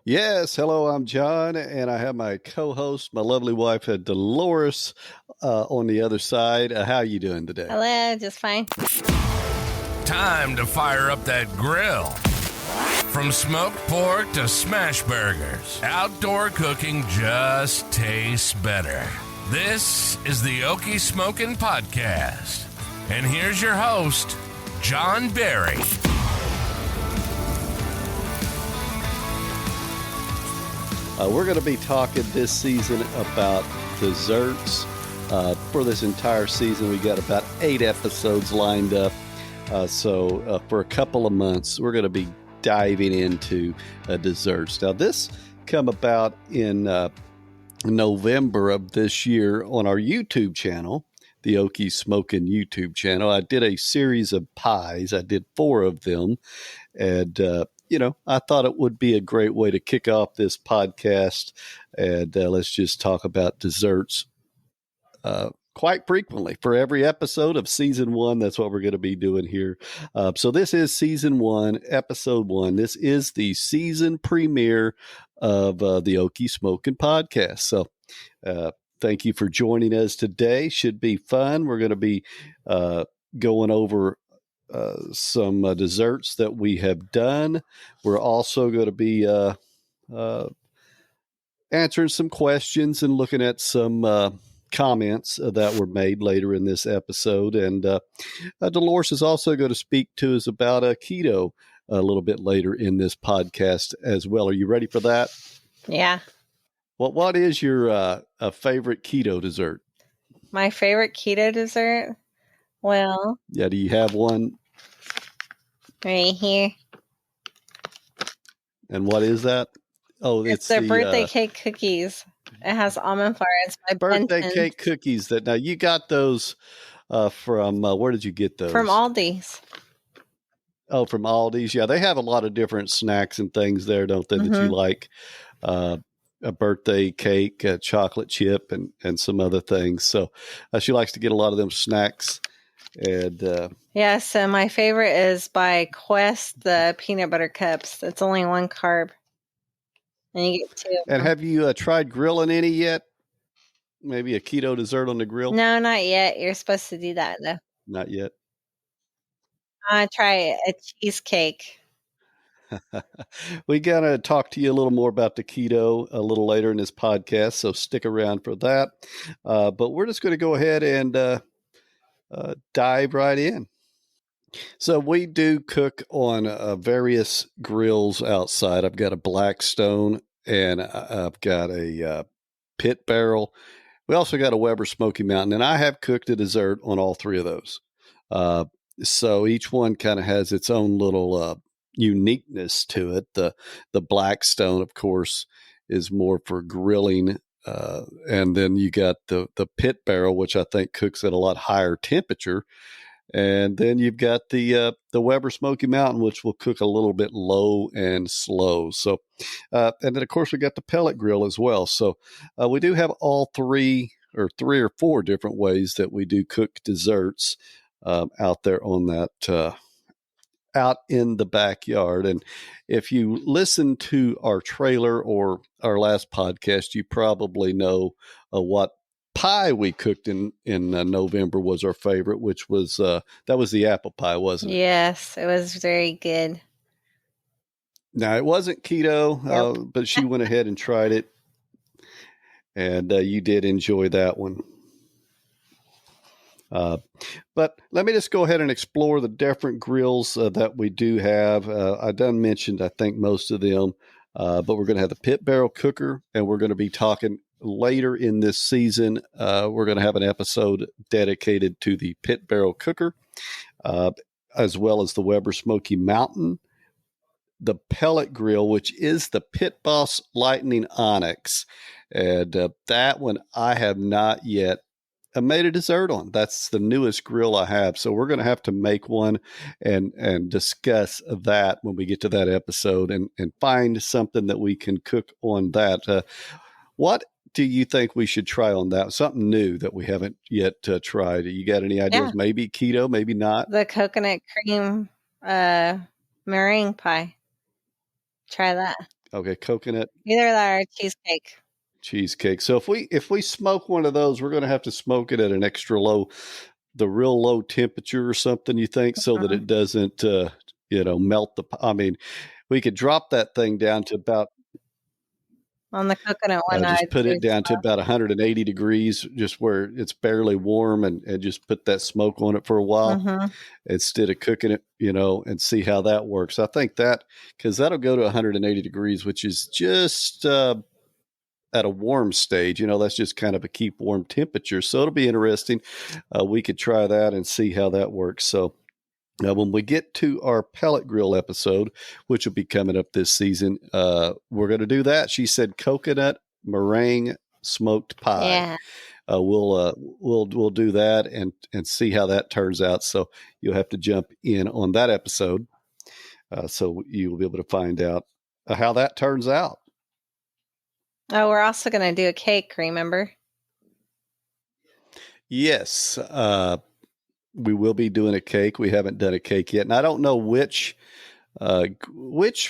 Yes, hello, I'm John, and I have my co-host, my lovely wife, Dolores, on the other side. How are you doing today? Hello, just fine. Time to fire up that grill. From smoked pork to smash burgers, outdoor cooking just tastes better. This is the Okie Smokin Podcast. And here's your host, John Berry. We're going to be talking this season about desserts. For this entire season, we got about 8 episodes lined up. So for a couple of months, we're going to be diving into desserts. Now, this come about in November of this year on our YouTube channel, the Okie Smokin YouTube channel. I did a series of pies. I did 4 of them. And, I thought it would be a great way to kick off this podcast. And let's just talk about desserts quite frequently for every episode of season 1. That's what we're going to be doing here. So this is season 1, episode 1. This is the season premiere of the Okie Smokin Podcast. So thank you for joining us today. Should be fun. We're going to be going over some desserts that we have done. We're also going to be answering some questions and looking at some comments that were made later in this episode. And Dolores is also going to speak to us about keto a little bit later in this podcast as well. Are you ready for that? Yeah. Well, what is your favorite keto dessert? My favorite keto dessert? Well, yeah, do you have one? Right here. And what is that? Oh, it's the birthday cake cookies. It has almond flour. It's my birthday cake cookies. That now you got those from where did you get those? From Aldi's. Oh, from Aldi's. Yeah, they have a lot of different snacks and things there, don't they? That you like. A birthday cake, a chocolate chip, and some other things. So she likes to get a lot of them snacks. And yeah, so my favorite is by Quest, the peanut butter cups. It's only 1 carb. And you get 2 of them. And have you tried grilling any yet? Maybe a keto dessert on the grill? No, not yet. You're supposed to do that, though. Not yet. I try a cheesecake. We're going to talk to you a little more about the keto a little later in this podcast, so stick around for that. But we're just going to go ahead and dive right in. So we do cook on various grills outside. I've got a Blackstone and I've got a Pit Barrel. We also got a Weber Smoky Mountain, and I have cooked a dessert on all 3 of those. So each one kind of has its own little uniqueness to it. The Blackstone, of course, is more for grilling. And then you got the Pit Barrel, which I think cooks at a lot higher temperature. And then you've got the Weber Smoky Mountain, which will cook a little bit low and slow. So, and then of course we got the pellet grill as well. So we do have all 3 or 4 different ways that we do cook desserts out there on that out in the backyard. And if you listen to our trailer or our last podcast, you probably know what pie we cooked in November was our favorite, which was that was the apple pie, wasn't it? Yes, it was very good. Now, it wasn't keto, Nope. but she went ahead and tried it, and you did enjoy that one. But let me just go ahead and explore the different grills that we do have. I done mentioned, I think, most of them, but we're going to have the Pit Barrel cooker, and we're going to be talking later in this season. We're going to have an episode dedicated to the Pit Barrel cooker, as well as the Weber Smoky Mountain, the pellet grill, which is the Pit Boss Lightning Onyx. And that one I have not yet made a dessert on. That's the newest grill I have. So we're going to have to make one and discuss that when we get to that episode and find something that we can cook on that. What do you think we should try on that? Something new that we haven't yet tried. You got any ideas? Yeah. Maybe keto, maybe not? The coconut cream meringue pie. Try that. Okay, coconut Either that or cheesecake. cheesecake. So if we smoke one of those, we're going to have to smoke it at an extra low, the real low temperature or something, you think, so that it doesn't melt I mean, we could drop that thing down to about On the coconut one, just I'd put say it down to about 180 degrees, just where it's barely warm, and just put that smoke on it for a while instead of cooking it, and see how that works. I think that, because that'll go to 180 degrees, which is just at a warm stage. That's just kind of a keep warm temperature. So it'll be interesting. We could try that and see how that works. So now, when we get to our pellet grill episode, which will be coming up this season, we're going to do that. She said coconut meringue smoked pie. Yeah. We'll do that and see how that turns out. So you'll have to jump in on that episode, so you'll be able to find out how that turns out. Oh, we're also going to do a cake, remember? Yes. We will be doing a cake. We haven't done a cake yet. And I don't know which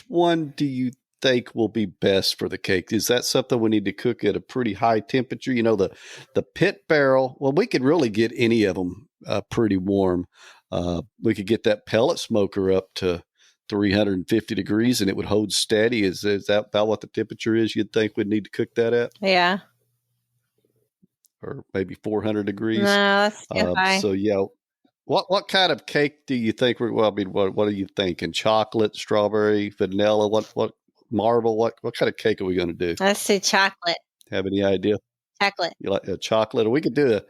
one do you think will be best for the cake? Is that something we need to cook at a pretty high temperature? The pit barrel, well, we could really get any of them pretty warm. We could get that pellet smoker up to 350 degrees and it would hold steady. Is that about what the temperature is you'd think we'd need to cook that at? Yeah. Or maybe 400 degrees? No, that's too high. So, yeah. What kind of cake do you think what are you thinking? Chocolate, strawberry, vanilla? What marble? What kind of cake are we going to do? Let's do chocolate. Have any idea? Chocolate. You like a chocolate? Or we could do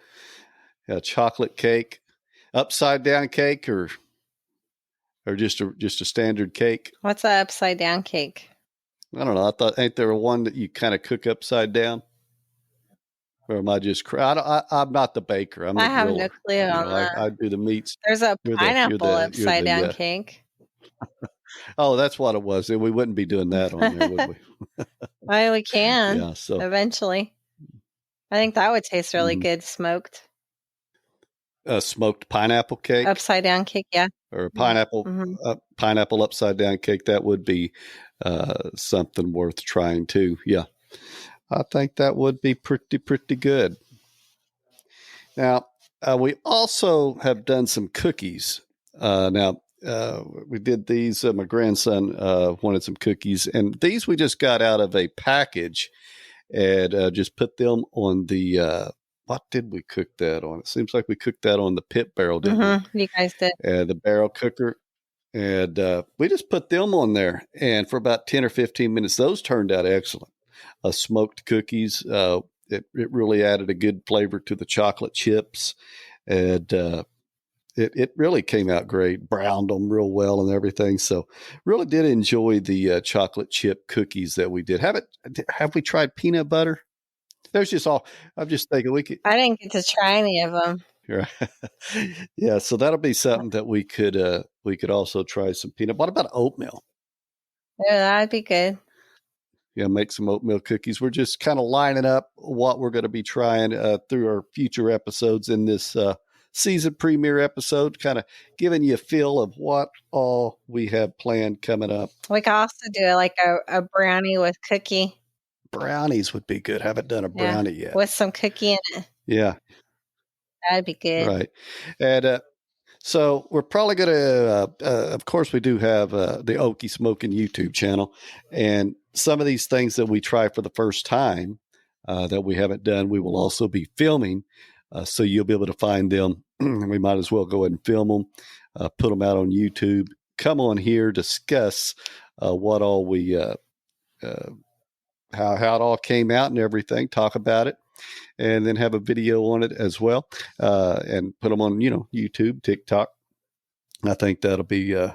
a chocolate cake, upside down cake, or just a standard cake. What's an upside down cake? I don't know. I thought, ain't there one that you kind of cook upside down? Or am I just I'm not the baker. I'm the I have griller. no clue on that. I do the meats. There's a pineapple upside down cake. Oh, that's what it was. We wouldn't be doing that on there, would we? Well, we can. Yeah, so eventually. I think that would taste really good smoked. Smoked pineapple cake, upside down cake, yeah. Or a pineapple pineapple upside down cake. That would be something worth trying too. Yeah, I think that would be pretty good. Now, we also have done some cookies. We did these. My grandson wanted some cookies, and these we just got out of a package and just put them on the. What did we cook that on? It seems like we cooked that on the pit barrel, didn't we? You guys did. The barrel cooker. And we just put them on there. And for about 10 or 15 minutes, those turned out excellent. Smoked cookies. It really added a good flavor to the chocolate chips. And it really came out great. Browned them real well and everything. So really did enjoy the chocolate chip cookies that we did. Have we tried peanut butter? There's just all. I'm just thinking we could. I didn't get to try any of them. Yeah, so that'll be something that we could also try some peanut. What about oatmeal? Yeah, that'd be good. Yeah, make some oatmeal cookies. We're just kind of lining up what we're going to be trying through our future episodes in this season premiere episode, kind of giving you a feel of what all we have planned coming up. We could also do like a brownie with cookie. Brownies would be good. Haven't done a brownie yet. With some cookie in it. Yeah. That'd be good. Right. And so we're probably going to, of course, we do have the Okie Smokin YouTube channel. And some of these things that we try for the first time that we haven't done, we will also be filming. So you'll be able to find them. We might as well go ahead and film them, put them out on YouTube, come on here, discuss what all we how it all came out and everything, talk about it, and then have a video on it as well, and put them on, YouTube, TikTok. I think that'll be a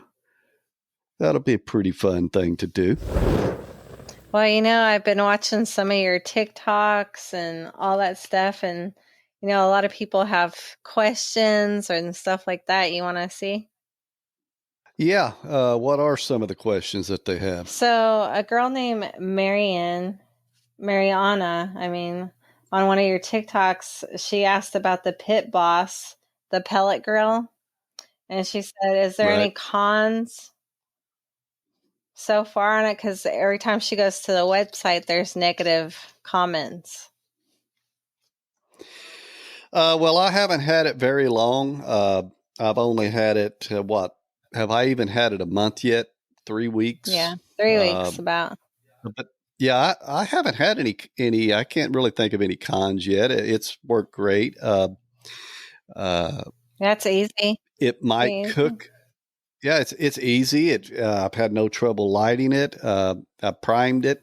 pretty fun thing to do. Well, I've been watching some of your TikToks and all that stuff, and a lot of people have questions and stuff like that. You want to see? Yeah. What are some of the questions that they have? So a girl named Mariana, on one of your TikToks, she asked about the Pit Boss, the pellet grill. And she said, is there any cons? so far on it? Because every time she goes to the website, there's negative comments. Well, I haven't had it very long. I've only had it, have I even had it a month yet? 3 weeks? Yeah, 3 weeks about. But yeah, I haven't had any, I can't really think of any cons yet. It's worked great. That's easy. It might Easy. cook. Yeah, it's easy. I've had no trouble lighting it. I primed it.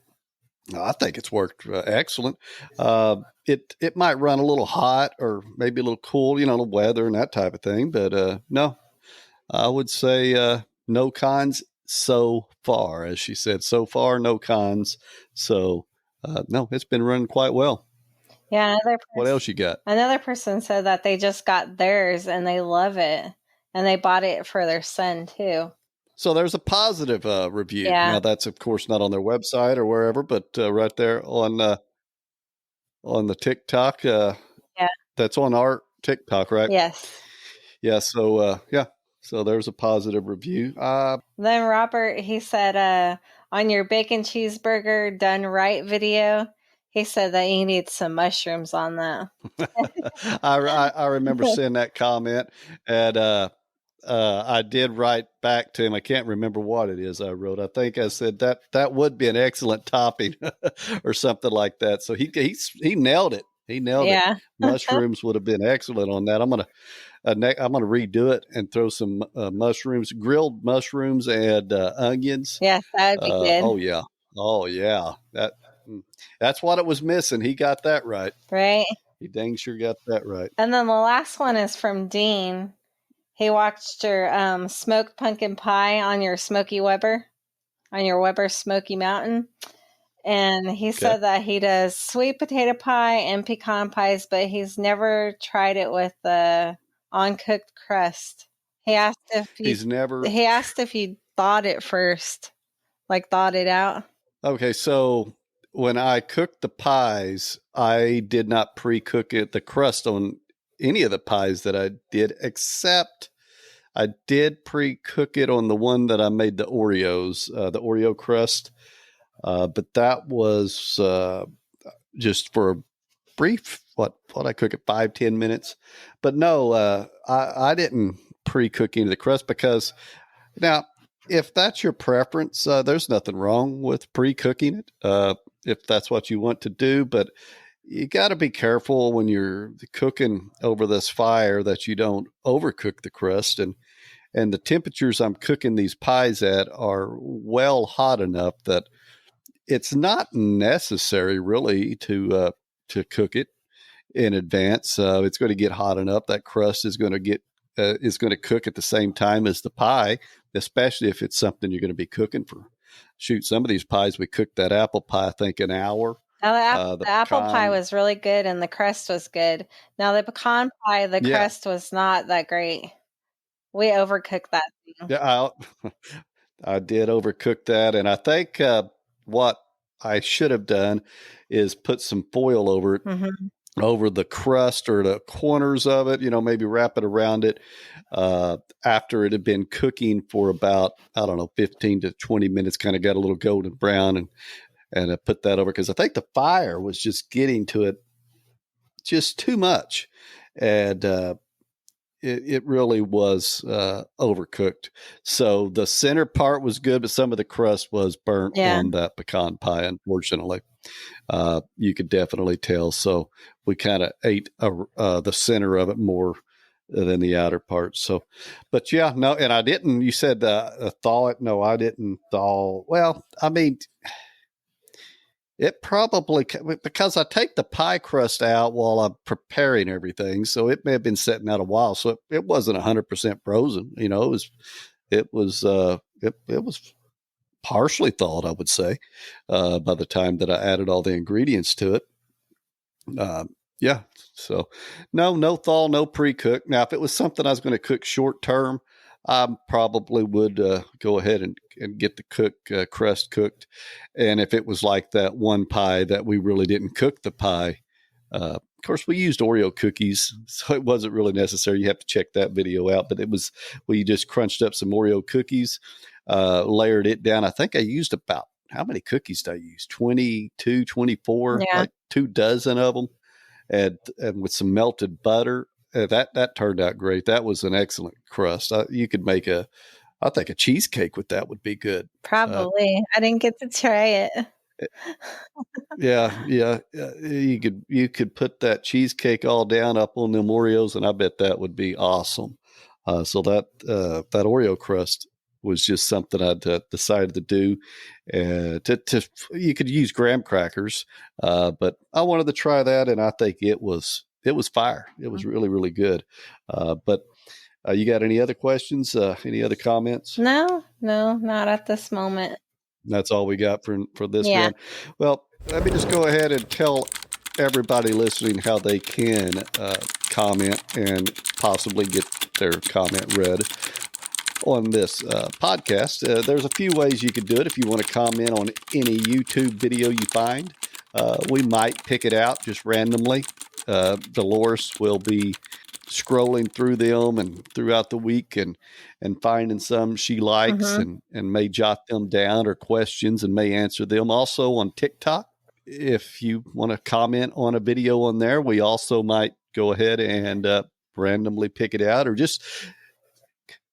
I think it's worked excellent. It might run a little hot or maybe a little cool, the weather and that type of thing. But no, I would say no cons so far, as she said. So far, no cons. So no, it's been running quite well. Yeah. What else you got? Another person said that they just got theirs and they love it, and they bought it for their son too. So there's a positive review. Yeah. Now that's of course not on their website or wherever, but right there on the TikTok. Yeah. That's on our TikTok, right? Yes. Yeah. So so there's a positive review. Then Robert, he said, on your bacon cheeseburger done right video, he said that you need some mushrooms on that. I remember seeing that comment, and I did write back to him. I can't remember what it is I wrote. I think I said that would be an excellent topping or something like that. So he nailed it. He nailed Yeah. it. Mushrooms would have been excellent on that. I'm gonna redo it and throw some mushrooms, grilled mushrooms, and onions. Yes, that would be good. Oh yeah. That's what it was missing. He got that right. Right. He dang sure got that right. And then the last one is from Dean. He watched your smoked pumpkin pie on your Weber Smoky Mountain. And he said that he does sweet potato pie and pecan pies, but he's never tried it with the uncooked crust. He asked if you thawed it first, like thawed it out. Okay, so when I cooked the pies, I did not pre-cook the crust on any of the pies that I did, except I did pre-cook it on the one that I made the Oreos, the Oreo crust. But that was just for a brief, what I cook it 5-10 minutes. But no, I didn't pre-cook any of the crust because now, if that's your preference, there's nothing wrong with pre-cooking it if that's what you want to do. But you got to be careful when you're cooking over this fire that you don't overcook the crust. And the temperatures I'm cooking these pies at are well hot enough that it's not necessary really to cook it in advance. It's going to get hot enough. That crust is going to cook at the same time as the pie, especially if it's something you're going to be cooking for. Shoot, some of these pies, we cooked that apple pie, I think, an hour. Now, the apple pie was really good and the crust was good. Now, the pecan pie, the crust was not that great. We overcooked that thing. Yeah, I did overcook that. And I think what I should have done is put some foil over it. Mm-hmm. Over the crust or the corners of it, maybe wrap it around it after it had been cooking for about, 15 to 20 minutes, kind of got a little golden brown, and I put that over because I think the fire was just getting to it just too much. And it really was overcooked. So the center part was good, but some of the crust was burnt on that pecan pie, unfortunately. You could definitely tell. So we kind of ate the center of it more than the outer part. So, but yeah, no, and I didn't, you said thaw it. No, I didn't thaw. Well, I mean, it probably, because I take the pie crust out while I'm preparing everything. So it may have been sitting out a while. So it wasn't 100% frozen. It was partially thawed, I would say, by the time that I added all the ingredients to it. So no thaw, no pre-cook. Now, if it was something I was going to cook short term, I probably would go ahead and get the crust cooked. And if it was like that one pie that we really didn't cook the pie, of course, we used Oreo cookies, so it wasn't really necessary. You have to check that video out. But we just crunched up some Oreo cookies. layered it down. I think I used about, how many cookies did I use? 22, 24, Yeah. like 2 dozen of them, and with some melted butter. That turned out great. That was an excellent crust. You could make I think a cheesecake with that would be good. Probably. I didn't get to try it. Yeah. You could put that cheesecake all down up on them Oreos, and I bet that would be awesome. So that Oreo crust was just something I decided to do. You could use graham crackers, but I wanted to try that, and I think it was fire. It was really, really good. But you got any other questions? Any other comments? No, not at this moment. That's all we got for this Yeah. round. Well, let me just go ahead and tell everybody listening how they can comment and possibly get their comment read on this podcast. There's a few ways you could do it. If you want to comment on any YouTube video you find, we might pick it out just randomly. Dolores will be scrolling through them and throughout the week and finding some she likes and may jot them down, or questions, and may answer them. Also on TikTok, if you want to comment on a video on there, we also might go ahead and randomly pick it out, or just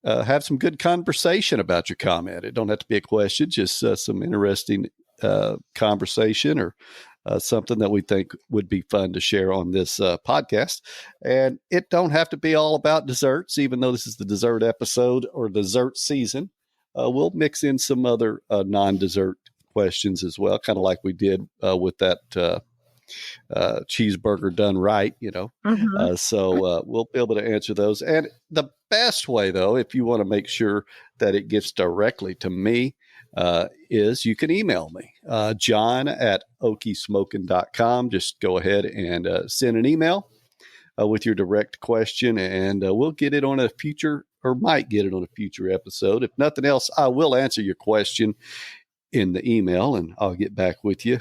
have some good conversation about your comment. It don't have to be a question, just some interesting conversation, or something that we think would be fun to share on this podcast. And it don't have to be all about desserts, even though this is the dessert episode or dessert season. We'll mix in some other non-dessert questions as well, kind of like we did with that cheeseburger done right, So we'll be able to answer those. And the best way, though, if you want to make sure that it gets directly to me, is you can email me, john@okiesmokin.com. Just go ahead and send an email with your direct question, and we'll get it on a future, or might get it on a future episode. If nothing else, I will answer your question in the email, and I'll get back with you.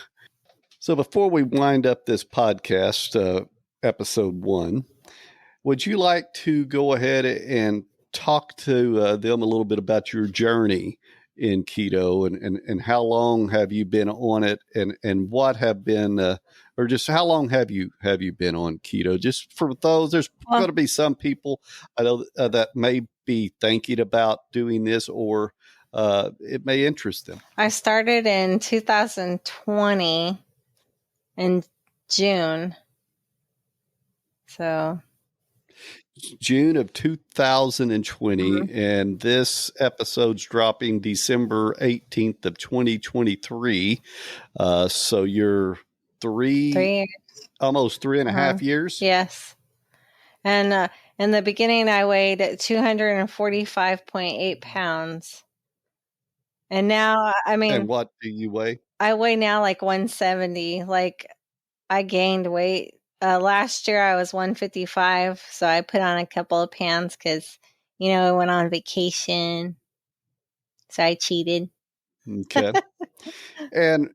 So before we wind up this podcast, episode 1, would you like to go ahead and talk to them a little bit about your journey in keto, and how long have you been on it, and what have been, or just how long have you been on keto? Just for those, there's going to be some people I know that may be thinking about doing this, or it may interest them. I started in 2020 in June. So June of 2020, and this episode's dropping December 18th of 2023. So you're three years. Almost 3.5 years. Yes. And in the beginning, I weighed 245.8 pounds. And now, And what do you weigh? I weigh now like 170. Like, I gained weight. Last year I was 155, so I put on a couple of pounds because, I went on vacation. So I cheated. Okay. And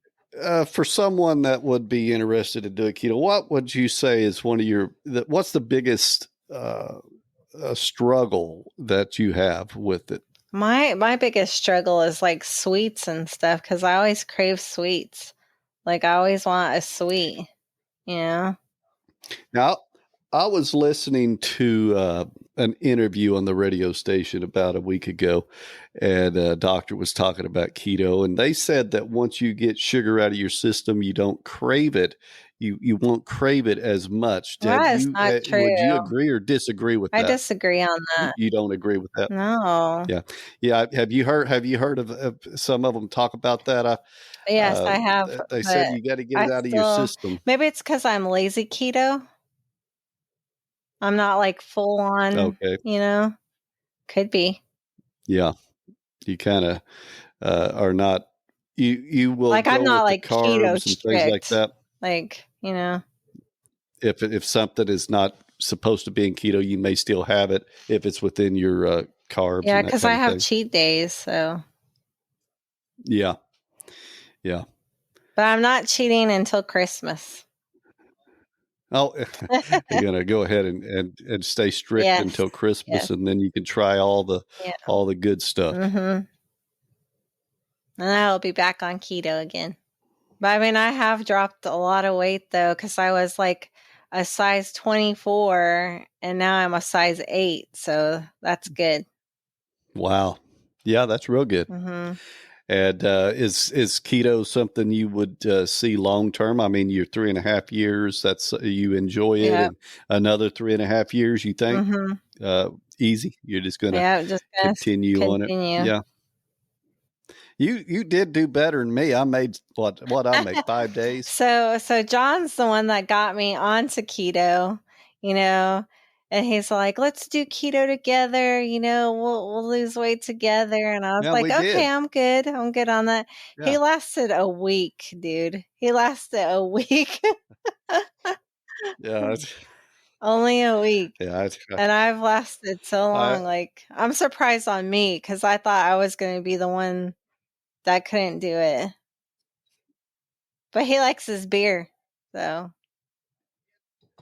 for someone that would be interested in doing keto, what would you say is what's the biggest struggle that you have with it? My biggest struggle is like sweets and stuff, because I always crave sweets. Like, I always want a sweet, Now, I was listening to an interview on the radio station about a week ago, and a doctor was talking about keto, and they said that once you get sugar out of your system, you don't crave it. You won't crave it as much. That is not true. Would you agree or disagree with that? I disagree on that. You don't agree with that? No. Yeah. Have you heard of some of them talk about that? Yes, I have. They said you got to get it out of your system. Maybe it's because I'm lazy keto. I'm not like full on. Okay. Could be. Yeah, you kind of are not. You will like, go I'm not with like the carbs keto and strict. things like that. Like, if something is not supposed to be in keto, you may still have it if it's within your carbs. Yeah, because I have cheat days, so. Yeah. But I'm not cheating until Christmas. Oh, you're gonna go ahead and stay strict until Christmas, and then you can try all the good stuff. And I'll be back on keto again. But I mean, I have dropped a lot of weight though, because I was like a size 24 and now I'm a size 8. So that's good. Wow. Yeah, that's real good. Mm-hmm. And is keto something you would see long term? I mean, you're 3.5 years. That's you enjoy it, Yep. and another 3.5 years. You think easy? You're just going to Just continue on it. Yeah. You did do better than me. I made what I made 5 days. So John's the one that got me onto keto, and he's like, let's do keto together. We'll lose weight together. And I was like, okay, I'm good. I'm good on that. Yeah. He lasted a week, dude. He lasted a week. Yeah. Only a week. Yeah. And I've lasted so long. I'm surprised on me because I thought I was going to be the one that couldn't do it. But he likes his beer, so.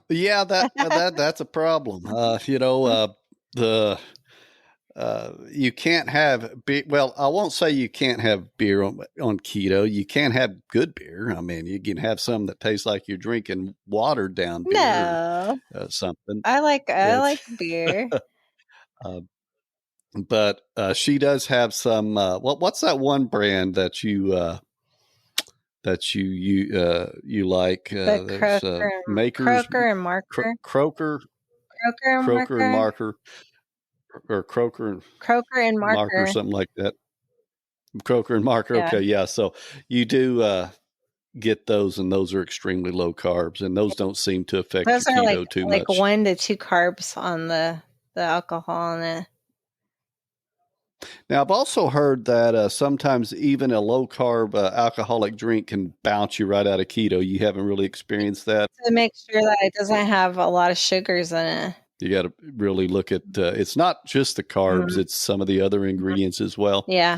Yeah, that's a problem. You can't have beer. Well, I won't say you can't have beer on keto. You can't have good beer. I mean, you can have some that tastes like you're drinking watered down beer. No, or something. I like beer. But she does have some. What's that one brand that you like? There's Makers, Croker and Marker. Croker and Marker. Or Croker and Marker, something like that. Croker and Marker. Yeah. Okay, yeah. So you do get those, and those are extremely low carbs, and those don't seem to affect your keto too much. Like 1 to 2 carbs on the alcohol in it. Now, I've also heard that sometimes even a low carb alcoholic drink can bounce you right out of keto. You haven't really experienced that? To make sure that it doesn't have a lot of sugars in it. You got to really look at it's not just the carbs, it's some of the other ingredients as well. Yeah.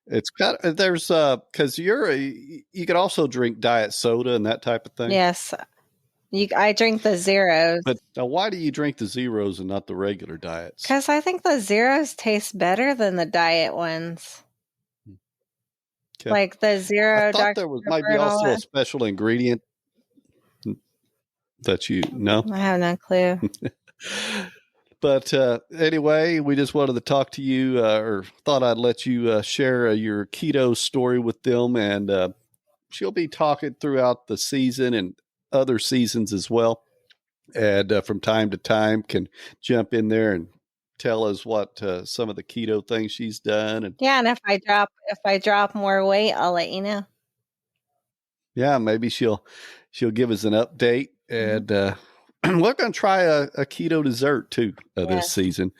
It's got there's because you could also drink diet soda and that type of thing. Yes. I drink the zeros. But why do you drink the zeros and not the regular diets? Because I think the zeros taste better than the diet ones. Okay. Like the zero. I thought there might be also a special ingredient that you know. I have no clue. But anyway, we just wanted to talk to you, or thought I'd let you share your keto story with them, and she'll be talking throughout the season and other seasons as well, and from time to time can jump in there and tell us what some of the keto things she's done. And yeah, and if I drop more weight, I'll let you know. Yeah, maybe she'll give us an update, and we're going to try a keto dessert too this season,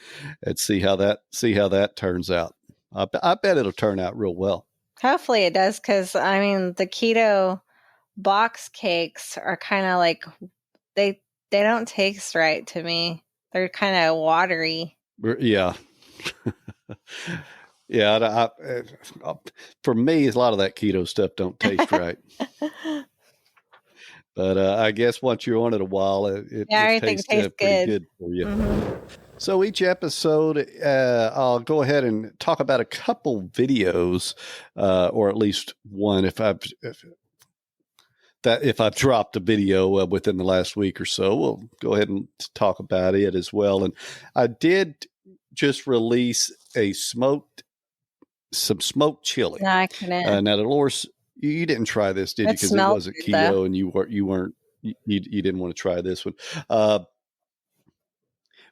and see how that turns out. I bet it'll turn out real well. Hopefully it does, because I mean the keto box cakes are kind of like they don't taste right to me. They're kind of watery. Yeah. Yeah. For me, a lot of that keto stuff don't taste right. But I guess once you're on it a while, it tastes pretty good for you. Mm-hmm. So each episode, I'll go ahead and talk about a couple videos, or at least one if I've dropped a video within the last week or so. We'll go ahead and talk about it as well. And I did just release some smoked chili. No, I couldn't. Now, Dolores, you didn't try this, did you? Because it wasn't keto, though. And you didn't want to try this one.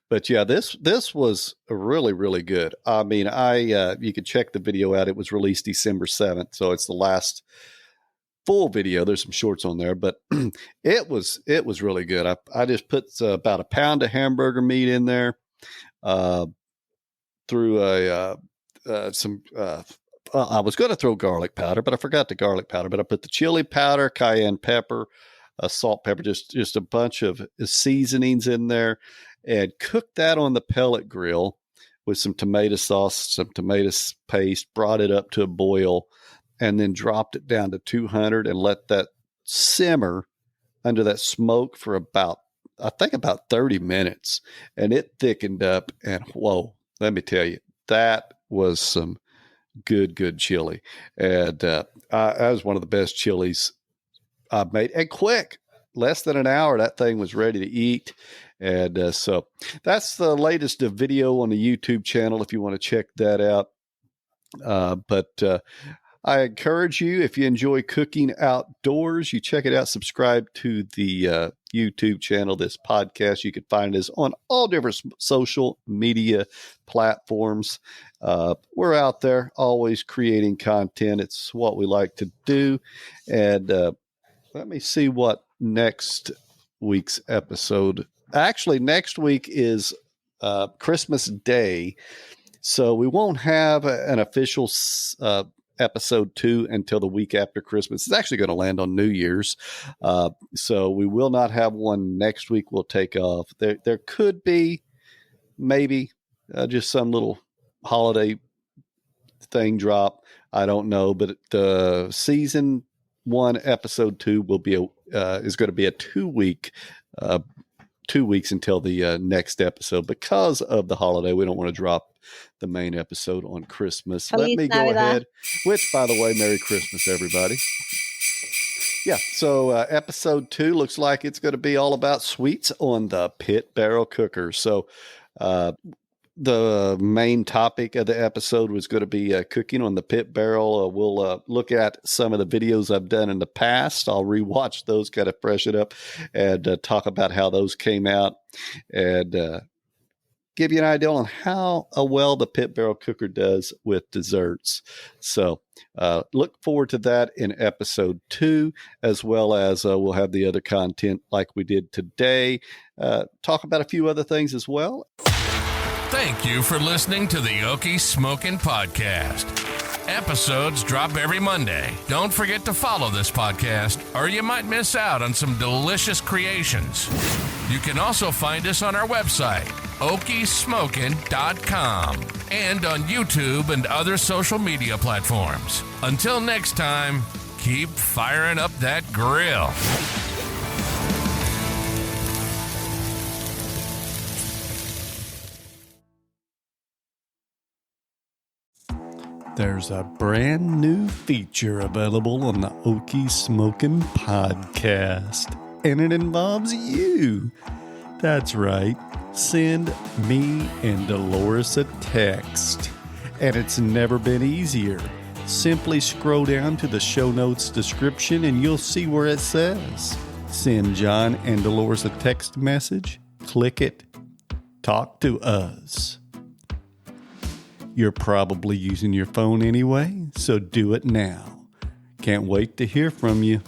But yeah, this was really, really good. I mean, you could check the video out. It was released December 7th, so it's the last full video. There's some shorts on there, but it was really good. I just put about a pound of hamburger meat in there, threw I was going to throw garlic powder, but I forgot the garlic powder. But I put the chili powder, cayenne pepper, salt, pepper, just a bunch of seasonings in there, and cooked that on the pellet grill with some tomato sauce, some tomato paste. Brought it up to a boil, and then dropped it down to 200 and let that simmer under that smoke for about 30 minutes. And it thickened up, and whoa, let me tell you, that was some good chili. And that was one of the best chilies I've made. And quick, less than an hour, that thing was ready to eat. And so that's the latest video on the YouTube channel if you want to check that out. But I encourage you, if you enjoy cooking outdoors, you check it out. Subscribe to the YouTube channel, this podcast. You can find us on all different social media platforms. We're out there always creating content. It's what we like to do. And let me see what next week's episode. Actually, next week is Christmas Day. So we won't have an official episode 2 until the week after Christmas. It's actually going to land on New Year's. So we will not have one next week. We'll take off. There could be maybe just some little holiday thing drop. I don't know, but the season 1, episode 2 will be is going to be a 2 week 2 weeks until the next episode. Because of the holiday, we don't want to drop the main episode on Christmas. Let me go ahead, which, by the way, Merry Christmas, everybody. Yeah, so episode 2 looks like it's going to be all about sweets on the Pit Barrel Cooker. So the main topic of the episode was going to be cooking on the Pit Barrel. We'll look at some of the videos I've done in the past. I'll rewatch those, kind of freshen up, and talk about how those came out, and give you an idea on how well the Pit Barrel Cooker does with desserts. So look forward to that in episode 2, as well as we'll have the other content like we did today. Talk about a few other things as well. Thank you for listening to the Okie Smokin Podcast. Episodes drop every Monday. Don't forget to follow this podcast, or you might miss out on some delicious creations. You can also find us on our website, okiesmokin.com, and on YouTube and other social media platforms. Until next time, keep firing up that grill. There's a brand new feature available on the Okie Smokin Podcast, and it involves you. That's right. Send me and Dolores a text, and it's never been easier. Simply scroll down to the show notes description, and you'll see where it says, send John and Dolores a text message. Click it. Talk to us. You're probably using your phone anyway, so do it now. Can't wait to hear from you.